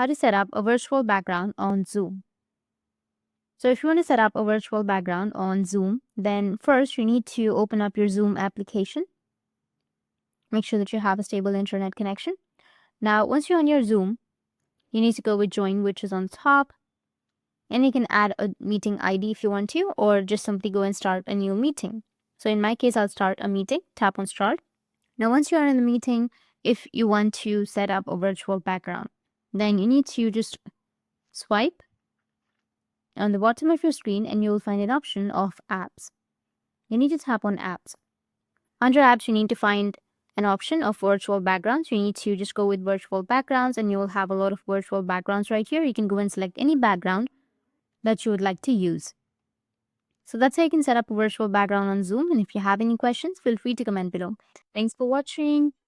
how to set up a virtual background on Zoom. So if you want to set up a virtual background on Zoom, then first you need to open up your Zoom application. Make sure that you have a stable internet connection. Now, once you're on your Zoom, you need to go with join, which is on top. And you can add a meeting ID if you want to, or just simply go and start a new meeting. So in my case, I'll start a meeting, tap on start. Now, once you are in the meeting, if you want to set up a virtual background, then you need to just swipe on the bottom of your screen and you'll find an option of apps. You need to tap on apps. Under apps, you need to find an option of virtual backgrounds. You need to just go with virtual backgrounds and you will have a lot of virtual backgrounds right here. You can go and select any background that you would like to use. So that's how you can set up a virtual background on Zoom. And if you have any questions, feel free to comment below. Thanks for watching.